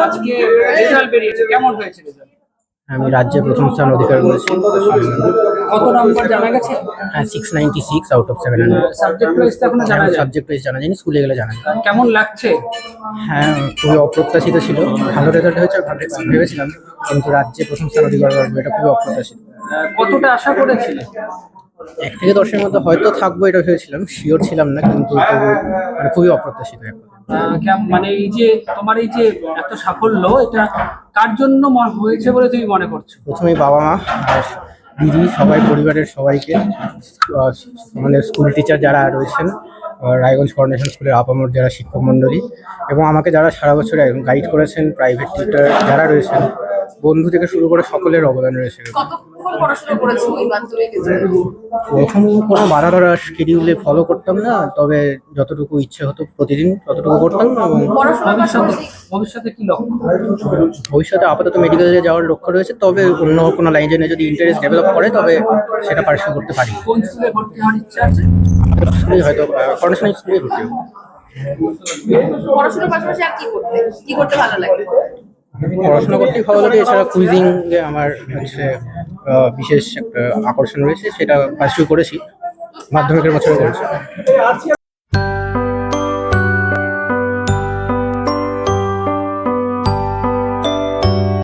আজকে রেজাল্ট বেরিয়েছে, কেমন হয়েছে রেজাল্ট? আমি রাজ্যে প্রথম স্থান অধিকার করেছি। কত নম্বর জানা গেছে? হ্যাঁ, 696 আউট অফ 700। সাবজেক্ট ওয়াইজ তো এখনো জানা যায়। সাবজেক্ট ওয়াইজ জানা যায়নি, স্কুলে গেলে জানা যায়। কেমন লাগছে? হ্যাঁ, খুবই অপ্রত্যাশিত ছিল। ভালো রেজাল্ট হয়েছে ভেবেছিলাম, কিন্তু রাজ্যে প্রথম স্থান অধিকার করবো এটা খুবই অপ্রত্যাশিত। কতটা আশা করেছিলে? 1 থেকে 10-এর মধ্যে হয়তো থাকবো এটা ভেবেছিলাম, শিওর ছিলাম না, কিন্তু মানে খুবই অপ্রত্যাশিত একটা। মানে এই যে তোমার এই যে এত সাফল্য, এটা কার জন্য হয়েছে বলে তুমি মনে করছো? প্রথমেই বাবা মা আর দিদি, সবাই, পরিবারের সবাইকে, মানে স্কুল টিচার যারা রয়েছেন, রায়গঞ্জ করোনেশন স্কুলের আপামর যারা শিক্ষক মণ্ডলী, এবং আমাকে যারা সারা বছর গাইড করেছেন, প্রাইভেট টিচার যারা রয়েছেন, বন্ধু থেকে শুরু করে সকলের অবদান রয়েছে। প্রথম কোনো বাধা ধরা শিডিউলে ফলো করতাম না, তবে যতটুকু ইচ্ছে হতো প্রতিদিন ততটুকু করতাম। এবং ভবিষ্যতে কি লক্ষ্য? ভবিষ্যতে আপাতত মেডিকেলে যাওয়ার লক্ষ্য রয়েছে, তবে অন্য কোনো লাইনে যদি ইন্টারেস্ট ডেভেলপ করে তবে সেটা পার্সু করতে পারি। কোন স্কুলে ভর্তি হওয়ার ইচ্ছা আছে? আমাদের স্কুলেই হয়তো করোনেশন স্কুলেই ভর্তি হবো। পড়াশোনার পাশাপাশি আর কি করতে ভালো লাগে? পড়াশোনা করতেই ভালো লাগে, এছাড়া কুইজিং এ আমার হচ্ছে বিশেষ একটা আকর্ষণ রয়েছে, সেটা পার্সু করেছি, মাধ্যমিকের বছরে করেছি।